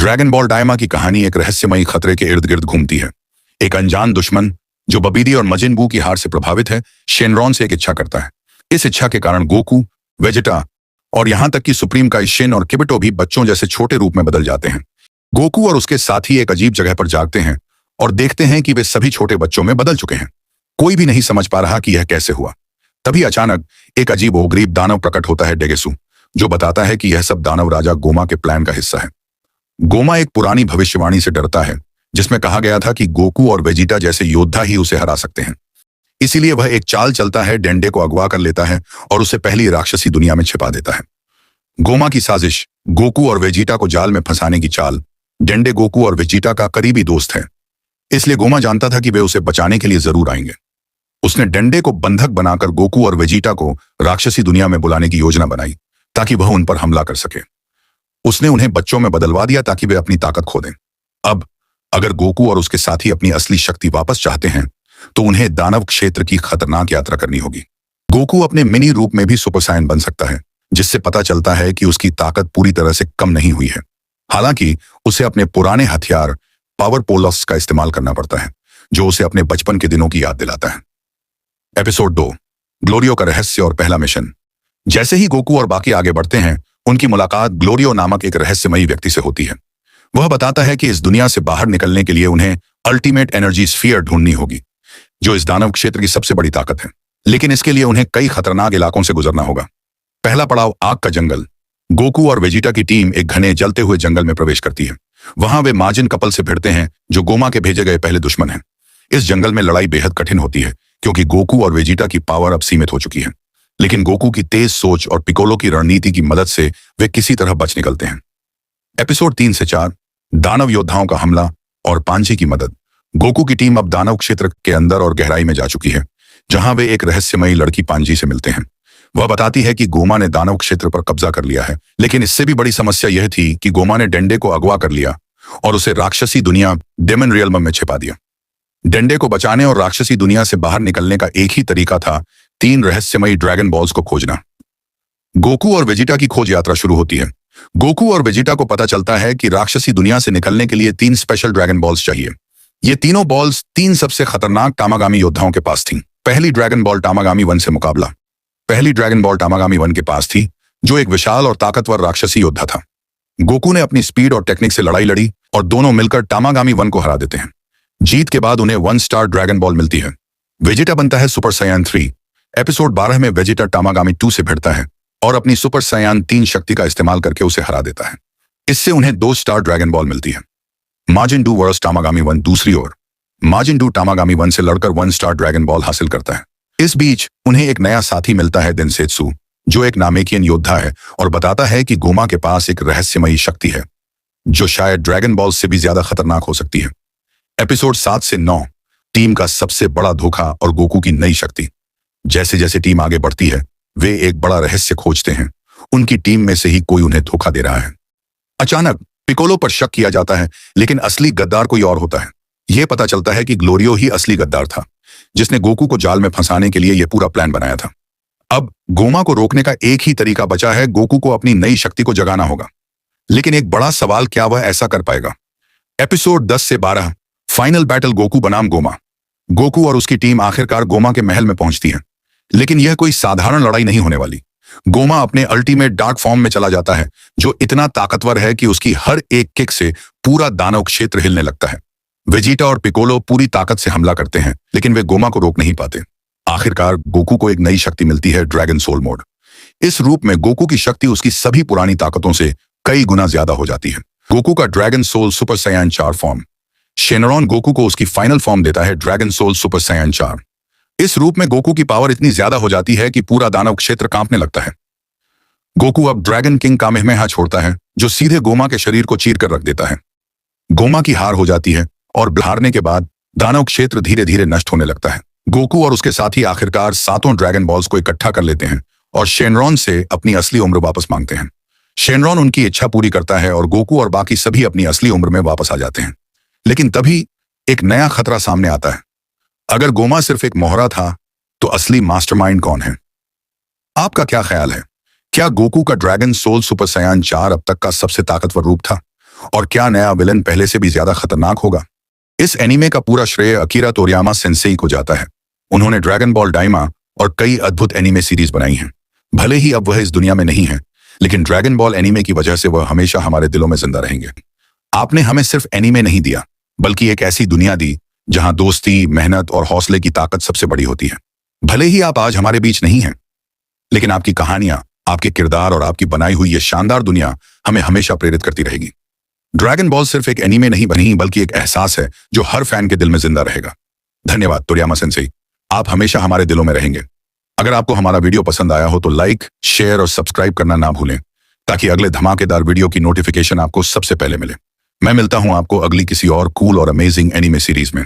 Dragon ball Dayma की कहानी एक रहस्यमयी खतरे के इर्द गिर्द घूमती है। एक अनजान दुश्मन जो बबीडी और मजिन बू की हार से प्रभावित है, शेनरॉन से एक इच्छा करता है। इस इच्छा के कारण गोकू, वेजिटा और यहां तक कि सुप्रीम का शिन और किबिटो भी बच्चों जैसे छोटे रूप में बदल जाते हैं। गोकू और उसके साथी एक अजीब जगह पर जागते हैं और देखते हैं कि वे सभी छोटे बच्चों में बदल चुके हैं। कोई भी नहीं समझ पा रहा कि यह कैसे हुआ। तभी अचानक एक अजीब और गरीब दानव प्रकट होता है, डेगेसू, जो बताता है कि यह सब दानव राजा गोमा के प्लान का हिस्सा है। गोमा एक पुरानी भविष्यवाणी से डरता है जिसमें कहा गया था कि गोकू और वेजिटा जैसे योद्धा ही उसे हरा सकते हैं। इसीलिए वह एक चाल चलता है, डेंडे को अगवा कर लेता है और उसे पहली राक्षसी दुनिया में छिपा देता है। गोमा की साजिश, गोकू और वेजिटा को जाल में फंसाने की चाल। डेंडे गोकू और वेजिटा का करीबी दोस्त है, इसलिए गोमा जानता था कि वे उसे बचाने के लिए जरूर आएंगे। उसने डेंडे को बंधक बनाकर गोकू और वेजिटा को राक्षसी दुनिया में बुलाने की योजना बनाई ताकि वह उन पर हमला कर सके। उसने उन्हें बच्चों में बदलवा दिया ताकि वे अपनी ताकत खो दें। अब अगर गोकू और उसके साथी अपनी असली शक्ति वापस चाहते हैं तो उन्हें दानव क्षेत्र की खतरनाक यात्रा करनी होगी। गोकू अपने मिनी रूप में भी सुपर सायन बन सकता है, जिससे पता चलता है कि उसकी ताकत पूरी तरह से कम नहीं हुई है। हालांकि उसे अपने पुराने हथियार पावर पोलस का इस्तेमाल करना पड़ता है, जो उसे अपने बचपन के दिनों की याद दिलाता है। एपिसोड 2, ग्लोरियो का रहस्य और पहला मिशन। जैसे ही गोकू और बाकी आगे बढ़ते हैं, उनकी मुलाकात ग्लोरियो नामक एक रहस्यमयी व्यक्ति से होती है। वह बताता है कि इस दुनिया से बाहर निकलने के लिए उन्हें अल्टीमेट एनर्जी स्फीयर ढूंढनी होगी, जो इस दानव क्षेत्र की सबसे बड़ी ताकत है। लेकिन इसके लिए उन्हें कई खतरनाक इलाकों से गुजरना होगा। पहला पड़ाव, आग का जंगल। गोकू और वेजिटा की टीम एक घने जलते हुए जंगल में प्रवेश करती है। वहां वे माजिन कपल से भिड़ते हैं, जो गोमा के भेजे गए पहले दुश्मन हैं। इस जंगल में लड़ाई बेहद कठिन होती है क्योंकि गोकू और वेजिटा की पावर अब सीमित हो चुकी है। लेकिन गोकू की तेज सोच और पिकोलो की रणनीति की मदद से वे किसी तरह बच निकलते हैं। एपिसोड 3 से 4, दानव योद्धाओं का हमला और पांची की मदद। गोकू की टीम अब दानव क्षेत्र के अंदर और गहराई में जा चुकी है, जहां वे एक रहस्यमयी लड़की पांजी से मिलते हैं। वह बताती है कि गोमा ने दानव क्षेत्र पर कब्जा कर लिया है, लेकिन इससे भी बड़ी समस्या यह थी कि गोमा ने डेंडे को अगवा कर लिया और उसे राक्षसी दुनिया डेमन रियल्म में छिपा दिया। डेंडे को बचाने और राक्षसी दुनिया से बाहर निकलने का एक ही तरीका था, 3 रहस्यमयी ड्रैगन बॉल्स को खोजना। गोकू और वेजिटा की खोज यात्रा शुरू होती है। गोकू और वेजिटा को पता चलता है कि राक्षसी दुनिया से निकलने के लिए 3 स्पेशल ड्रैगन बॉल्स चाहिए। ये तीनों बॉल्स 3 सबसे खतरनाक तामागामी योद्धाओं के पास थीं। पहली ड्रैगन बॉल तामागामी 1 से मुकाबला। पहली ड्रैगन बॉल तामागामी 1 के पास थी, जो एक विशाल और ताकतवर राक्षसी योद्धा था। गोकू ने अपनी स्पीड और टेक्निक से लड़ाई लड़ी और दोनों मिलकर तामागामी 1 को हरा देते हैं। जीत के बाद उन्हें 1 स्टार ड्रैगन बॉल मिलती है। वेजिटा बनता है सुपर सायन 3। एपिसोड 12 में वेजिटा तामागामी 2 से भिड़ता है और अपनी सुपर सायन 3 शक्ति का इस्तेमाल करके उसे हरा देता है। इससे उन्हें 2 स्टार ड्रैगन बॉल मिलती है। माजिन डू वर्स तामागामी 1 दूसरी ओर, माजिन डू तामागामी 1 से लड़कर 1 स्टार ड्रैगन बॉल हासिल करता है। इस बीच उन्हें एक नया साथी मिलता है, देनसेत्सु, जो एक नामेकियन योद्धा है और बताता है कि गोमा के पास एक रहस्यमयी शक्ति है जो शायद ड्रैगन बॉल से भी ज्यादा खतरनाक हो सकती है। एपिसोड 7 से 9, टीम का सबसे बड़ा धोखा और गोकू की नई शक्ति। जैसे जैसे टीम आगे बढ़ती है, वे एक बड़ा रहस्य खोजते हैं। उनकी टीम में से ही कोई उन्हें धोखा दे रहा है। अचानक पिकोलो पर शक किया जाता है, लेकिन असली गद्दार कोई और होता है। यह पता चलता है कि ग्लोरियो ही असली गद्दार था, जिसने गोकू को जाल में फंसाने के लिए यह पूरा प्लान बनाया था। अब गोमा को रोकने का एक ही तरीका बचा है, गोकू को अपनी नई शक्ति को जगाना होगा। लेकिन एक बड़ा सवाल, क्या वह ऐसा कर पाएगा? एपिसोड 10 से 12, फाइनल बैटल गोकू बनाम गोमा। गोकू और उसकी टीम आखिरकार गोमा के महल में पहुंचती है, लेकिन यह कोई साधारण लड़ाई नहीं होने वाली। गोमा अपने अल्टीमेट डार्क फॉर्म में चला जाता है, जो इतना ताकतवर है कि उसकी हर एक किक से पूरा दानव क्षेत्र हिलने लगता है। वेजिटा और पिकोलो पूरी ताकत से हमला करते हैं, लेकिन वे गोमा को रोक नहीं पाते। आखिरकार गोकू को एक नई शक्ति मिलती है, ड्रैगन सोल मोड। इस रूप में गोकू की शक्ति उसकी सभी पुरानी ताकतों से कई गुना ज्यादा हो जाती है। गोकू का dragon soul super saiyan 4 form. Shenron Goku को उसकी फाइनल फॉर्म देता है, ड्रैगन सोल सुपर सायन 4। इस रूप में गोकू की पावर इतनी ज्यादा हो जाती है कि पूरा दानव क्षेत्र कांपने लगता है। गोकू अब ड्रैगन किंग कामेहमेहा छोड़ता है, जो सीधे गोमा के शरीर को चीर कर रख देता है। गोमा की हार हो जाती है और हारने के बाद दानव क्षेत्र धीरे धीरे नष्ट होने लगता है। गोकू और उसके साथी आखिरकार 7 ड्रैगन बॉल्स को इकट्ठा कर लेते हैं और शेनरॉन से अपनी असली उम्र वापस मांगते हैं। शेनरॉन उनकी इच्छा पूरी करता है और गोकू और बाकी सभी अपनी असली उम्र में वापस आ जाते हैं। लेकिन तभी एक नया खतरा सामने आता है। अगर गोमा सिर्फ एक मोहरा था, तो असली मास्टरमाइंड कौन है? आपका क्या ख्याल है? क्या गोकू का ड्रैगन सोल सुपर सायन 4 अब तक का सबसे ताकतवर रूप था? और क्या नया विलन पहले से भी ज्यादा खतरनाक होगा? इस एनीमे का पूरा श्रेय अकीरा तोरियामा सेंसेई को जाता है। उन्होंने ड्रैगन बॉल डाइमा और कई अद्भुत एनीमे सीरीज बनाई हैं। भले ही अब वह इस दुनिया में नहीं है, लेकिन ड्रैगन बॉल एनीमे की वजह से वह हमेशा हमारे दिलों में जिंदा रहेंगे। आपने हमें सिर्फ एनीमे नहीं दिया, बल्कि एक ऐसी दुनिया दी जहां दोस्ती, मेहनत और हौसले की ताकत सबसे बड़ी होती है। भले ही आप आज हमारे बीच नहीं हैं, लेकिन आपकी कहानियां, आपके किरदार और आपकी बनाई हुई ये शानदार दुनिया हमें हमेशा प्रेरित करती रहेगी। ड्रैगन बॉल सिर्फ एक एनीमे नहीं बनी, बल्कि एक एहसास है जो हर फैन के दिल में जिंदा रहेगा। धन्यवाद तोरियामा सेंसेई, आप हमेशा हमारे दिलों में रहेंगे। अगर आपको हमारा वीडियो पसंद आया हो तो लाइक, शेयर और सब्सक्राइब करना ना भूलें, ताकि अगले धमाकेदार वीडियो की नोटिफिकेशन आपको सबसे पहले मिले। मैं मिलता हूं आपको अगली किसी और कूल और अमेजिंग एनीमे सीरीज में।